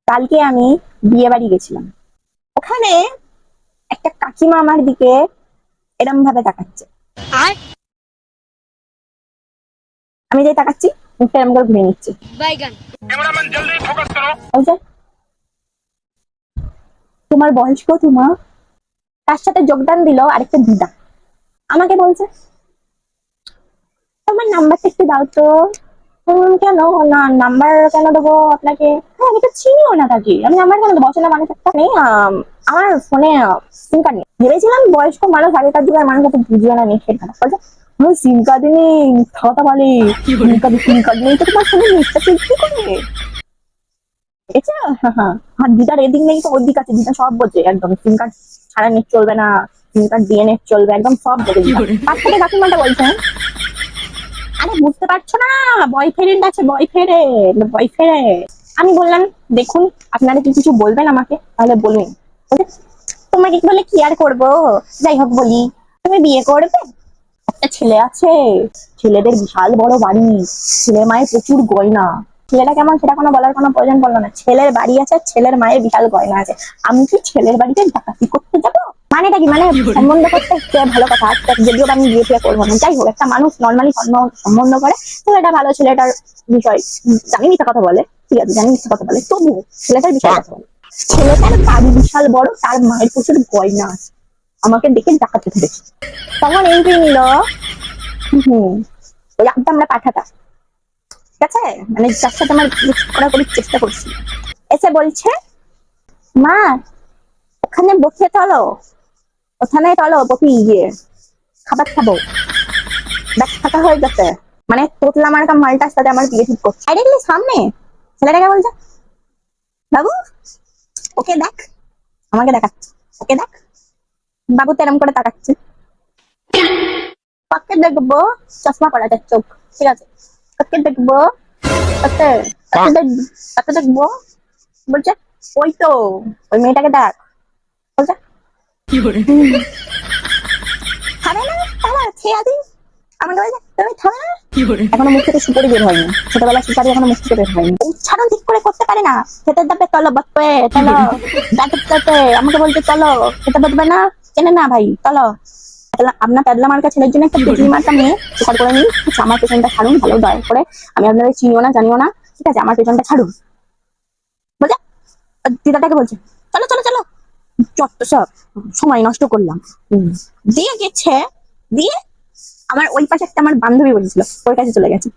কালকে আমি বিয়ে বাড়ি গেছিলাম। ওখানে একটা কাকিমা আমার দিকে এরম ভাবে তাকাচ্ছে। আমি যে তাকাচ্ছি মুখটা এরম করে ঘুরে নিচ্ছে। ওই যে, তোমার বয়স কত মা? তার সাথে যোগদান দিল আরেকটা দিদা। আমাকে বলছে, তোমার নাম্বারটা একটু দাও তো। কেন না, নাম্বার কেন দেবো আপনাকে? হ্যাঁ, আমি তো চিনিও না তাকে, আমি নাম্বার কেন দেবো? অচেনা মানুষ একটা নেই আমার ফোনে সিম কার্ড নেই। ভেবেছিলাম বয়স্ক মানুষ, আগেকার যুগের মানুষ এত বুঝবে না, নেই সেটা বলছে সিম কার্ড নেই, খাওয়াটা বলে সিম কার্ড নেই তো তোমার ফোনে নেটটা কি করে? এটা আর দিদার এদিক নেই তো ওদিক আছে, দিদা সব বোঝে একদম। সিম কার্ড ছাড়া নেট চলবে না, সিম কার্ড দিয়ে নেট চলবে, একদম সব বোঝে। তার সাথে কাকিমাটা বলছেন, আরে বুঝতে পারছো না, বয়ফ্রেন্ড আছে, বয়ফ্রেন্ড বয়ফ্রেন্ড। আমি বললাম, দেখুন আপনারা কি কিছু বলবেন আমাকে, তাহলে বলুন। বলছে, তোমাকে বলে কি আর করবো, যাই হোক বলি, তুমি বিয়ে করবে? একটা ছেলে আছে, ছেলেদের বিশাল বড় বাড়ি, ছেলের মায়ের প্রচুর গয়না। ছেলেটা কেমন সেটা কোনো বলার কোনো প্রয়োজন পড়লো না, ছেলের বাড়ি আছে, ছেলের মায়ের বিশাল গয়না আছে। আমি কি ছেলের বাড়িতে ডাকাতি করতে যাবো? মানেটা কি, মানে সম্বন্ধ করতে ভালো কথা, যদিও আমি বিয়ে ফিয়ে করবো না, যাই হোক একটা মানুষ নর্মালি সম্বন্ধ করে তো এটা ভালো। ছেলেটার বিষয় জানি, মিথ্যা কথা বলে, ঠিক আছে, জানি মিথ্যা কথা বলে, তবুও ছেলেটার বিষয় কথা বলে। ছেলেটার বাড়ি বিশাল বড়, তার মায়ের প্রচুর গয়না আছে, আমাকে দেখে ডাকাতি ধরেছে। তখন এন্ট্রি নিল ওই আড্ডা আমরা পাঠাটা, ঠিক আছে, মানে যার সাথে আমার করার চেষ্টা করছি, এসে বলছে, মা ওখানে বসে চলো, ওখানে চলো বসি, গিয়ে খাবার খাবো, ব্যাগ ফাঁকা হয়ে গেছে। মানে তোতলা মার্কা মালটার সাথে আমার বিয়ে ঠিক করছে ডাইরেক্টলি সামনে। ছেলেটাকে বলছে, বাবু ওকে দেখ, আমাকে দেখাচ্ছে, ওকে দেখ। বাবু তেরম করে তাকাচ্ছে, কাকে দেখবো? চশমা পড়াটা চোখ, ঠিক আছে, কাকে দেখবো? কাকে কাকে দেখবো? বলছে, ওই তো ওই মেয়েটাকে দেখ। বলছে, খাবে না, তারা খেয়ে আদি। আমাকে বলছে, তুমি খাবে না? এখনো মুখ থেকে সুপারি বের হয়নি, ছোটবেলা সুপারি এখনো মুখ থেকে বের হয়নি, উচ্চারণ ঠিক করে করতে পারে না। খেতে দেবে চলো, বসবে চলো, দাঁড়াতে আমাকে বলতে চলো, খেতে বসবে না, চেনে না ভাই, চলো। আপনার প্যাদলা মার্কা ছেলের জন্য একটা পিকনি মার্কা মেয়ে জোগাড় করে নিন, আমার পেছনটা ছাড়ুন ভালো দয়া করে, আমি আপনাদের চিনিও না জানিও না, ঠিক আছে, আমার পেছনটা ছাড়ুন। বলছে, দিদাটাকে বলছে, চলো চলো চলো, চত্ব সব সময় নষ্ট করলাম। দিয়ে গেছে, দিয়ে আমার ওই পাশে একটা আমার বান্ধবী বলেছিল, ওর কাছে চলে গেছে।